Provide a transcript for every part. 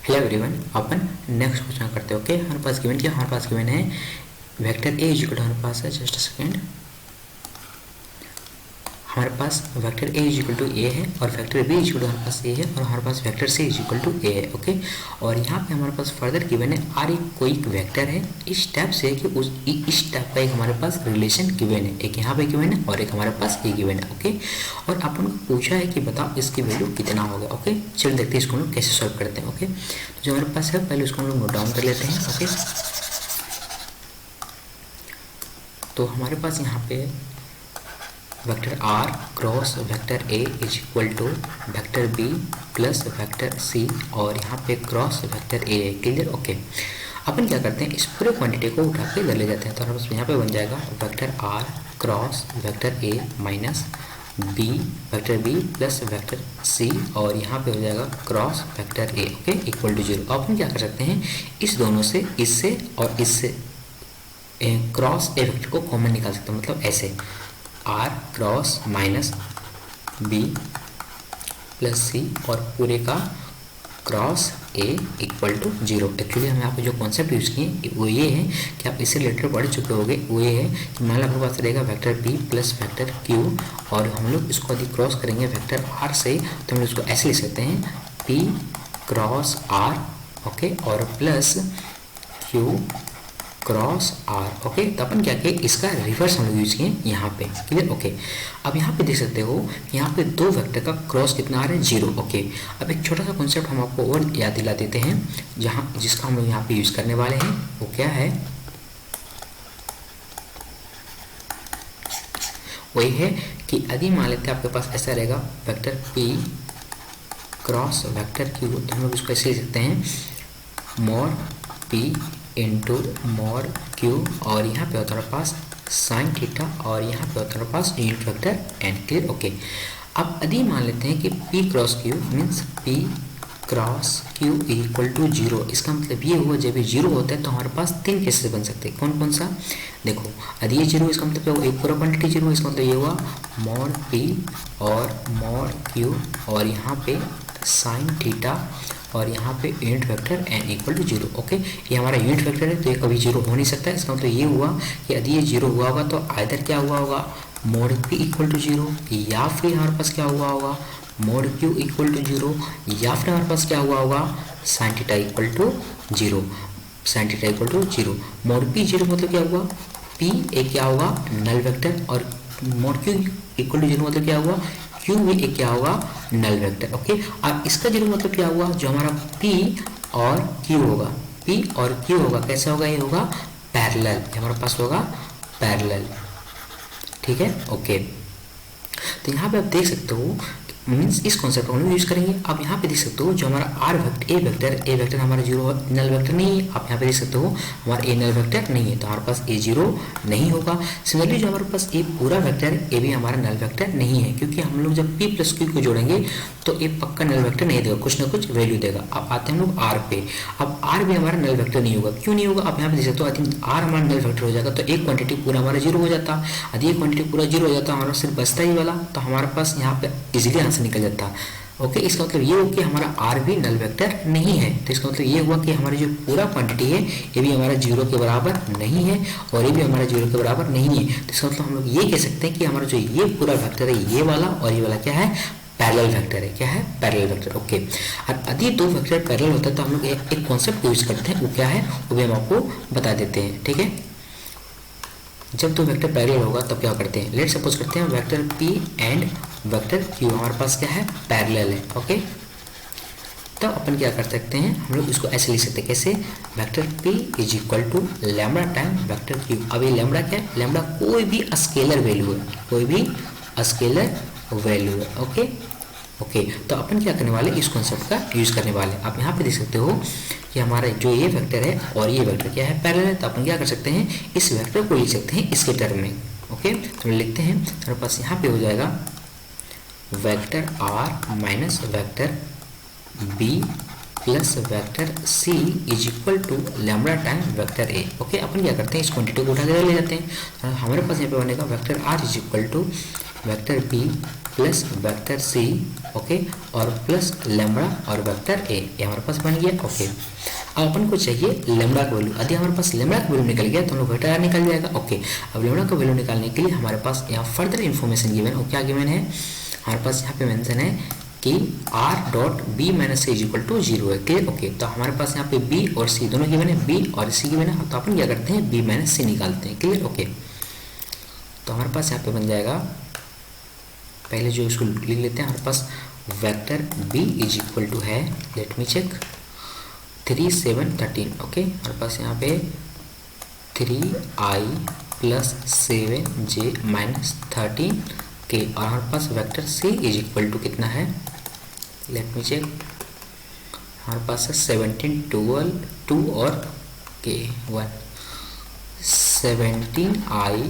Hello everyone, अपन next question करते हैं। Okay, हमारे पास गिवन क्या, हमारे पास गिवन है वेक्टर ए इक्वल टू, हमारे पास है जस्ट सेकेंड, हमारे पास वेक्टर ए इक्वल टू ए है और वेक्टर बी इक्वल टू हमारे पास ए है और हमारे पास वेक्टर सी इक्वल टू ए है। ओके, और यहाँ पे हमारे पास फर्दर गिवन है आर एक कोई वेक्टर है इस टाइप से कि इस टाइप का एक हमारे पास रिलेशन गिवन है, एक यहाँ पे गिवन है और एक हमारे पास ए गिवन है। ओके, और अपन को पूछा है कि बताओ इसकी वैल्यू कितना होगा। ओके, चलो देखते हैं इसको हम लोग कैसे सॉल्व करते हैं। ओके, तो जो हमारे पास है पहले उसको हम लोग नोट डाउन कर लेते हैं। ओके, तो हमारे पास यहाँ पे vector R cross vector A is equal to vector B plus vector C और यहाँ पे क्रॉस वेक्टर ए है। क्लियर? ओके, अपन क्या करते हैं, इस पूरे क्वांटिटी को उठा के इधर ले जाते हैं, तो हमारे पास यहाँ पे बन जाएगा vector R cross vector A minus B vector B plus vector C और यहाँ पे हो जाएगा cross vector A. Okay, equal to 0। अपन क्या कर सकते हैं, इस दोनों से, इससे और इससे क्रॉस ए वेक्टर को कॉमन निकाल सकते हैं, मतलब ऐसे R cross minus B plus C और पूरे का cross A equal to 0। Actually हम यहाँ पे जो कॉन्सेप्ट यूज़ किए वो ये है कि आप इससे रिलेटेड पढ़ चुके होंगे, वो ये है कि मान लो आपके पास रहेगा vector P plus vector Q और हम लोग इसको यदि क्रॉस करेंगे वेक्टर आर से तो हम लोग इसको ऐसे लिख सकते हैं पी क्रॉस आर। ओके, और plus Q cross R. Okay, तो अपन क्या किए, इसका रिवर्स हम लोग यूज किए यहाँ पे। क्लियर? ओके, अब यहाँ पे देख सकते हो कि यहाँ पे दो वेक्टर का क्रॉस कितना आ रहा है, 0। ओके, अब एक छोटा सा कॉन्सेप्ट हम आपको और याद दिला देते हैं जिसका हम लोग यहाँ पे यूज करने वाले हैं। वो क्या है, वही है कि यदि मान लेते हैं आपके पास ऐसा रहेगा vector P cross vector Q, तो हम लोग इसको ऐसे लिख सकते हैं mod P into mod Q और यहाँ पे होता है पास साइन थीटा और यहाँ पे होता है पास unit vector N. Clear? Okay, अब यदि मान लेते हैं कि P cross Q means P cross Q equal to 0, इसका मतलब ये हुआ जब ये 0 होता है तो हमारे पास 3 केसेस बन सकते हैं। कौन कौन सा? देखो, यदि ये 0 इसका मतलब क्या हुआ, एक पूरा क्वांटिटी 0, इसका मतलब ये हुआ मॉड P और मॉड Q और यहाँ पे साइन थीटा और यहाँ पे unit vector n equal to 0। Okay, ये हमारा यूनिट वेक्टर है तो ये कभी 0 हो नहीं सकता। इसका मतलब ये हुआ कि यदि ये 0 हुआ होगा तो आइदर क्या हुआ होगा मोड p इक्वल टू 0 या फिर हमारे पास क्या हुआ होगा मोड q इक्वल टू 0 या फिर हमारे पास क्या हुआ होगा sine theta equal to 0। Sine theta equal to 0, mod p 0 मतलब क्या हुआ p एक क्या होगा नल वेक्टर और मोड q इक्वल टू 0 मतलब क्या हुआ क्यू भी एक क्या होगा नल वेक्टर। ओके, और इसका 0 मतलब क्या हुआ, जो हमारा P और Q होगा, P और Q होगा कैसा होगा, ये होगा पैरेलल, हमारे पास होगा पैरेलल। ठीक है? ओके, तो यहाँ पे आप देख सकते हो मीन्स इस कॉन्सेप्ट को हम यूज करेंगे। आप यहाँ पे देख सकते हो जो हमारा आर वेक्टर ए वेक्टर हमारा 0 नल वेक्टर नहीं है। आप यहाँ पे देख सकते हो हमारा ए नल वेक्टर नहीं है तो हमारे पास ए 0 नहीं होगा। सिमिलरली जो हमारे पास ए पूरा वेक्टर है ए भी हमारा नल वेक्टर नहीं है, क्योंकि हम लोग जब पी प्लस क्यू को जोड़ेंगे तो ए पक्का नल वेक्टर नहीं देगा, कुछ ना कुछ वैल्यू देगा। अब आते हैं हम लोग आर पे। अब आर भी हमारा नल वेक्टर नहीं होगा, क्यों नहीं होगा, आप यहाँ पे देख सकते हो। आई थिंक आर हमारा नल वेक्टर हो जाएगा तो एक क्वांटिटी पूरा हमारा 0 हो जाता। यदि एक क्वांटिटी पूरा 0 हो जाता हमारा सिर्फ बचता ही वाला, तो हमारे पास यहाँ पे इजीली आंसर निकल जाता। ओके, इसका मतलब ये हो कि हमारा आर भी नल वेक्टर नहीं है, तो इसका मतलब ये हुआ कि हमारी जो पूरा क्वांटिटी है ये भी हमारा 0 के बराबर नहीं है और ये भी हमारा 0 के बराबर नहीं है। तो इसका मतलब हम लोग ये कह सकते हैं कि हमारा जो ये पूरा वेक्टर है ये वाला और ये वाला क्या है पैरेलल वेक्टर है। क्या है? Parallel vector. ओके, और यदि दो वेक्टर पैरेलल होता है तो हम लोग एक कॉन्सेप्ट यूज करते हैं, वो क्या है वो भी हम आपको बता देते हैं। ठीक है, जब दो वेक्टर पैरेलल होगा तब क्या करते हैं, लेट सपोज करते हैं vector P and vector Q हमारे पास क्या है पैरेलल है। ओके, तो अपन क्या कर सकते हैं, हम लोग इसको ऐसे लिख सकते हैं, कैसे, vector P is equal to lambda time vector Q। अब ये लैम्बडा क्या है, लैम्बडा कोई भी स्केलर वैल्यू है, कोई भी स्केलर वैल्यू है। ओके ओके, तो अपन क्या करने वाले इस कॉन्सेप्ट का यूज करने वाले। आप यहाँ पे देख सकते हो कि हमारा जो ये वेक्टर है और ये वेक्टर क्या है पैरेलल है, तो अपन क्या कर सकते हैं इस वेक्टर को लिख सकते हैं इसके टर्म में। ओके, तो लिखते हैं हमारे पास यहाँ पे हो जाएगा vector R minus vector B plus vector C is equal to lambda time vector A. Okay, अपन क्या करते हैं इस क्वांटिटी को उठा के ले जाते हैं, तो हमारे पास यहाँ पे बनेगा vector R is equal to vector B plus vector C, okay, और प्लस लेम्बड़ा और वेक्टर ए, ये हमारे पास बन गया। ओके, अब अपन को चाहिए लेम्बड़ा का वैल्यू। यदि हमारे पास लेम्बड़ा का वैल्यू निकल गया तो हम लोग वेक्टर आर निकल जाएगा। ओके, अब लेम्बड़ा का वैल्यू निकालने के लिए हमारे पास यहाँ फर्दर इन्फॉर्मेशन गिवन है। और क्या गिवन है हमारे पास यहाँ पे मेंशन है कि R dot B minus C is equal to 0 है। क्लियर। ओके, तो हमारे पास यहाँ पे बी और सी दोनों गिवन है, बी और सी गिवन है, तो अपन क्या करते हैं बी माइनस सी निकालते हैं। क्लियर। ओके, तो हमारे पास यहाँ पे बन जाएगा, पहले जो इसको लिख लेते हैं, हमारे पास vector B is equal to है, लेट मी चेक, 3 7 13। ओके, हमारे पास यहाँ पे 3i प्लस 7j माइनस 13 के, और हमारे पास vector C is equal to कितना है, लेट मी चेक, हमारे पास है 17 12 2 और के 1, 17i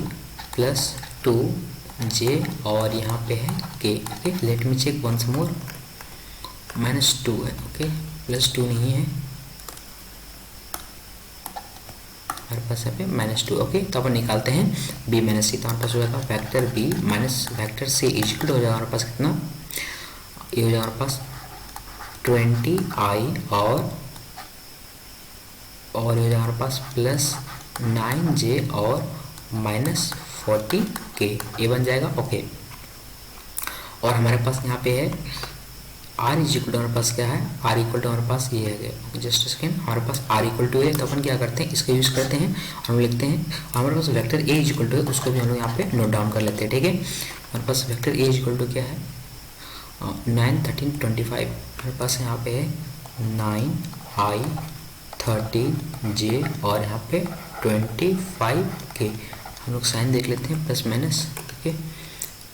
प्लस 2j और यहाँ पे है K. Okay, let me check once more, -2 है। ओके, +2 नहीं है हमारे पास यहाँ पे -2। ओके, तो अपन निकालते हैं b माइनस सी, तो हमारे पास हो जाएगा vector b minus vector C is equal हो जाएगा हमारे पास कितना, ये हो जाएगा हमारे पास 20i और हो जाएगा हमारे पास प्लस 9j और -14 के, ये बन जाएगा। ओके, और हमारे पास यहाँ पे है आर इज इक्वल टू, हमारे पास क्या है, आर इक्वल टू हमारे पास ये है, जस्ट सेकेंड, हमारे पास आर इक्वल टू है, तो अपन क्या करते हैं इसका यूज़ करते हैं, हम लिखते हैं हमारे पास vector A is equal to है, उसको भी हम लोग यहाँ पे नोट डाउन कर लेते हैं। ठीक है, हमारे पास vector A is equal to क्या है, 9 13 25, हमारे पास यहाँ पे है 9i 13j और यहाँ पे 25 के, हम लोग साइन देख लेते हैं, प्लस माइनस, ठीक है,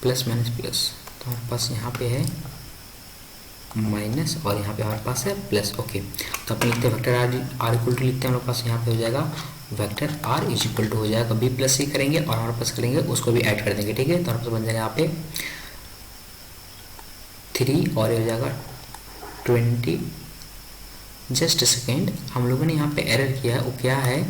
प्लस माइनस प्लस, तो हमारे पास यहाँ पे है माइनस और यहाँ पे हमारे पास है प्लस। ओके, तो अपन लिखते हैं वेक्टर आर इक्वल टू लिखते हैं, हमारे पास यहाँ पे हो जाएगा vector R is equal to हो जाएगा बी प्लस सी करेंगे और हमारे पास करेंगे उसको भी ऐड कर देंगे। ठीक है, तो हमारे पास बन जाएगा यहाँ पे 3 और हो जाएगा 20। जस्ट सेकेंड, हम लोगों ने यहाँ पे एरर किया है, वो क्या है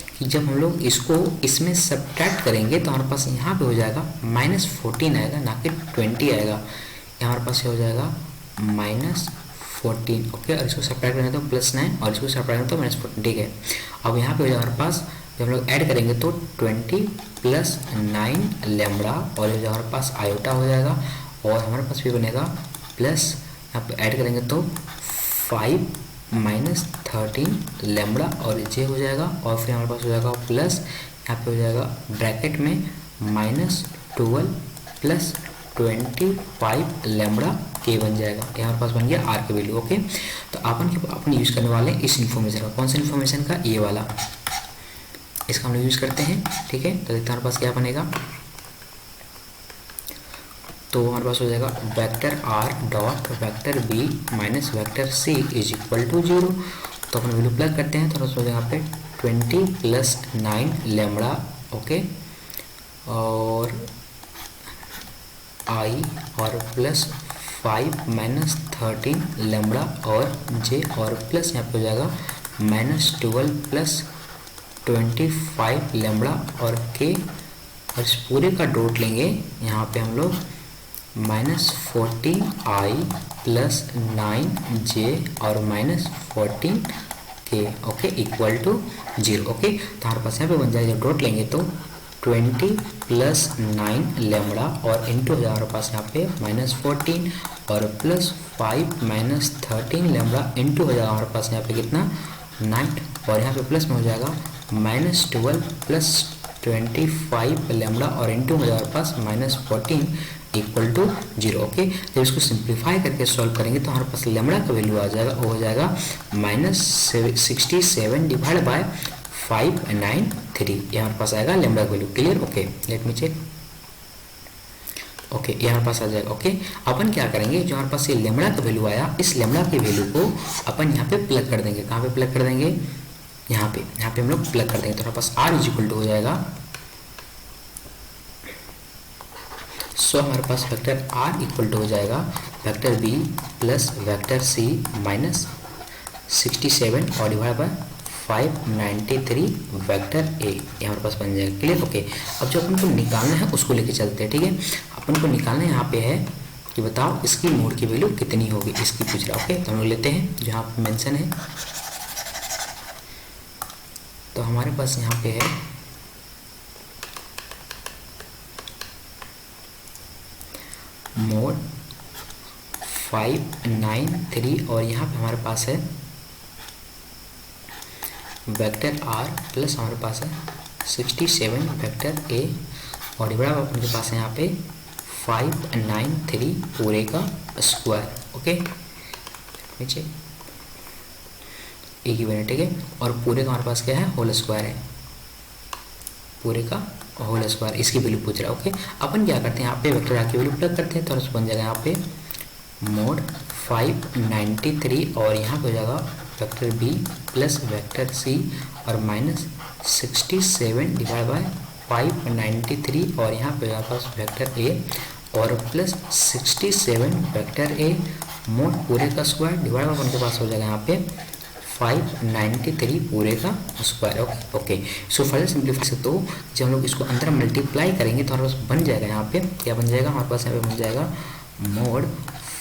कि जब हम लोग इसको इसमें सब्ट्रैक्ट करेंगे तो हमारे पास यहाँ पे हो जाएगा -14 आएगा, ना कि 20 आएगा। यहाँ हमारे पास हो जाएगा -14। ओके, और इसको सब्ट्रैक्ट करेंगे तो +9 और इसको सब्ट्रैक्ट करेंगे तो -14। ठीक है, अब यहाँ पे हो जाएगा हमारे पास, जब हम लोग ऐड करेंगे तो 20 + 9 लेम्बड़ा और हो जाएगा हमारे पास आयोटा हो जाएगा, और हमारे पास भी बनेगा प्लस, यहाँ पे ऐड करेंगे तो 5 - 13 लेम्बड़ा और जे हो जाएगा, और फिर हमारे पास हो जाएगा प्लस, यहाँ पे हो जाएगा ब्रैकेट में -12 + 25 लेम्बड़ा के बन जाएगा। ये हमारे पास बन गया आर के वैल्यू। ओके, तो अपन यूज़ करने वाले हैं इस इन्फॉर्मेशन का, कौन सा इन्फॉर्मेशन का, ये वाला, इसका हम लोग यूज़ करते हैं। ठीक है, तो देखते हैं हमारे पास क्या बनेगा, तो हमारे पास हो जाएगा vector R dot vector B minus vector C is equal to 0। तो अपन वैल्यू प्लग करते हैं, तो हमारे पास हो जाएगा यहाँ पे 20 + 9 लेम्बड़ा, ओके, और आई और प्लस 5 - 13 लेम्बड़ा और जे और प्लस यहाँ पे हो जाएगा -12 + 25 लेम्बड़ा और के, और इस पूरे का डॉट लेंगे यहाँ पे हम लोग -14i + 9j और -14 के, ओके, इक्वल टू 0। ओके, तो हमारे पास यहाँ पे बन जाएगा, जब डॉट लेंगे तो 20 + 9 लेम्बड़ा और इंटू हमारे पास यहाँ पे -14 और प्लस 5 - 13 लेम्बड़ा इंटू हो जाएगा हमारे पास यहाँ पे कितना 9, और यहाँ पे प्लस में हो जाएगा -12 + 25 लेम्बड़ा और इंटू हो जाएगा हमारे पास -14 इक्वल टू 0। ओके, जब इसको सिंप्लीफाई करके सॉल्व करेंगे तो हमारे पास लेम्बड़ा का वैल्यू आ जाएगा, वो हो जाएगा -67 डिवाइड बाय 593, ये हमारे पास आएगा लेम्बड़ा का value. Clear. Okay, let me check. Okay, ये हमारे पास आ जाएगा। ओके, अपन क्या करेंगे, जो हमारे पास ये लेम्बड़ा का वैल्यू आया, इस लेम्बड़ा के वैल्यू को अपन यहाँ पे प्लग कर देंगे। कहाँ पे प्लग कर देंगे, यहाँ पे हम लोग प्लग कर देंगे, तो हमारे पास आर इज इक्वल टू हो जाएगा, सो हमारे पास वेक्टर आर इक्वल टू हो जाएगा vector B plus vector C minus 67 और डिवाइड बाय 593 वेक्टर ए, ये हमारे पास बन जाएगा। क्लियर। ओके, अब जो अपन को निकालना है उसको लेके चलते हैं। ठीक है, अपन को निकालना यहाँ पे है कि बताओ इसकी मोड की वैल्यू कितनी होगी, इसकी पूछ रहा है। ओके, तो हम लोग लेते हैं जहाँ पे मेंशन है। तो हमारे पास यहाँ पे है मोड 593 और यहाँ पे हमारे पास है वेक्टर आर प्लस हमारे पास है 67 वेक्टर ए और डिवाइड अपन के पास है यहाँ पे 593 पूरे का स्क्वायर। ओके, नीचे एक ही यूनिट, ठीक है। और पूरे का हमारे पास क्या है, होल स्क्वायर है, पूरे का होल स्क्वायर, इसकी वैल्यू पूछ रहा है। ओके, अपन क्या करते हैं यहाँ पे वेक्टर आर की वैल्यू प्लग करते हैं, तो बन जाएगा यहाँ पे मोड 593 और यहाँ पे हो जाएगा vector B plus vector C और माइनस 67 डिवाइड बाय 593 और यहाँ पे हो जाएगा वेक्टर ए और प्लस 67 वेक्टर ए मोड पूरे का स्क्वायर डिवाइड बाय उनके पास हो जाएगा यहाँ पे 593 पूरे का square. Okay, so further simplify से तो जब हम लोग इसको अंदर मल्टीप्लाई करेंगे तो हमारे पास बन जाएगा यहाँ पे क्या बन जाएगा, हमारे पास यहाँ पे बन जाएगा मोड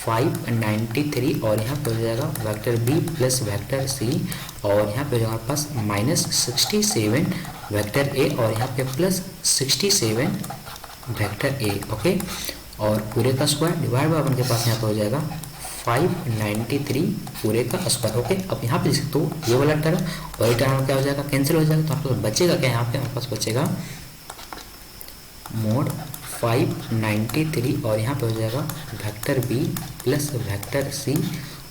593 और यहाँ पे हो जाएगा vector B plus vector C और यहाँ पे हो जाएगा हमारे पास माइनस 67 वेक्टर ए और यहाँ पे प्लस 67 वेक्टर ए। ओके, और पूरे का स्क्वायर डिवाइड बाय अपन के पास यहाँ पे हो जाएगा 593 पूरे का स्क्वायर। ओके, अब यहाँ पे देख सकते हो ये वाला टर्म और ये टर्म क्या हो जाएगा, कैंसिल हो जाएगा, तो हमारे पास बचेगा क्या, यहाँ पे हमारे पास बचेगा मोड 593 और यहाँ पे हो जाएगा vector B plus vector C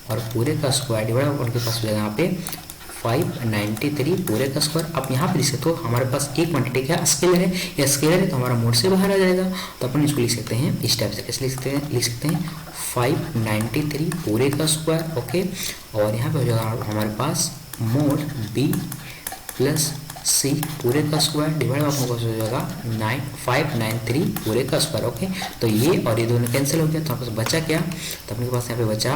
और पूरे का स्क्वायर डिवाइड उनके पास हो जाएगा यहाँ पे 593 पूरे का स्क्वायर। अब यहाँ पे लिख सकते हो हमारे पास एक क्वांटिटी क्या स्केलर है, या स्केलर है तो हमारा मोड से बाहर आ जाएगा, तो अपन इसको लिख सकते हैं इस टाइप से, कैसे लिख सकते हैं 593 पूरे का स्क्वायर। ओके, और यहाँ पे हो जाएगा हमारे पास मोड बी प्लस सी पूरे का स्क्वायर डिवाइड आपको हो जाएगा 593 पूरे का स्क्वायर। ओके, तो ये और ये दोनों कैंसिल हो गया, तो आपके पास बचा क्या, तो अपने पास यहाँ पे बचा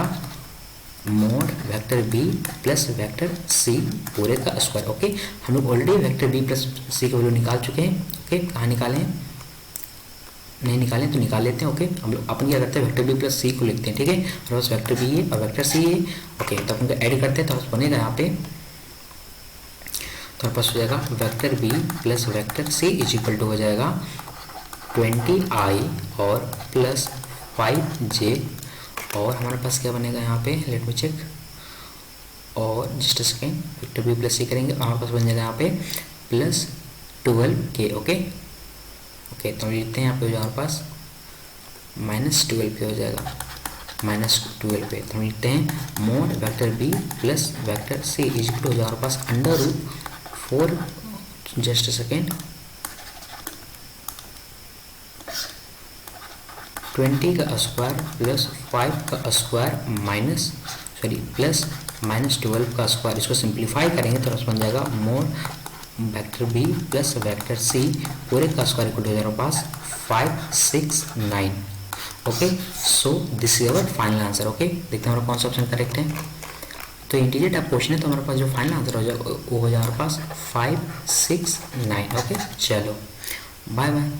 mod vector B plus vector C पूरे का स्क्वायर। ओके, हम लोग already vector B plus C की वैल्यू निकाल चुके हैं। ओके, कहाँ निकाले हैं, नहीं निकालें तो निकाल लेते हैं। ओके, हम लोग अपन क्या करते हैं वेक्टर बी प्लस सी को लिखते हैं, ठीक है, और बस वेक्टर बी है और वेक्टर सी है। ओके, तो अपन को ऐड करते हैं तो बस बनेगा यहाँ पे, तो पास हो जाएगा vector B plus vector C is equal to हो जाएगा 20i और प्लस 5j और हमारे पास क्या बनेगा यहाँ पे, लेट मी चेक, और just second vector B plus C करेंगे हमारे पास बन जाएगा यहाँ पे प्लस 12k। ओके, तो लिखते हैं यहाँ पे हो जाएगा हमारे पास -12 पे हो जाएगा, -12 पे, तो हम लिखते हैं mod vector B plus vector C is equal to हो जाएगा हमारे पास √4 जस्ट सेकेंड 20 का स्क्वायर प्लस 5 का स्क्वायर प्लस -12 का स्क्वायर। इसको सिंप्लीफाई करेंगे तो बन जाएगा mod vector B plus vector C पूरे का स्क्वायर इक्वल हो जाएगा पास 569। Okay, so this is our final answer. Okay, देखते हैं हमारा कौन सा ऑप्शन करेक्ट है। तो इंटीजर टाइप क्वेश्चन है तो हमारे पास जो फाइनल आंसर हो जाएगा वो हो जाएगा हमारे पास 569। ओके, चलो बाय बाय।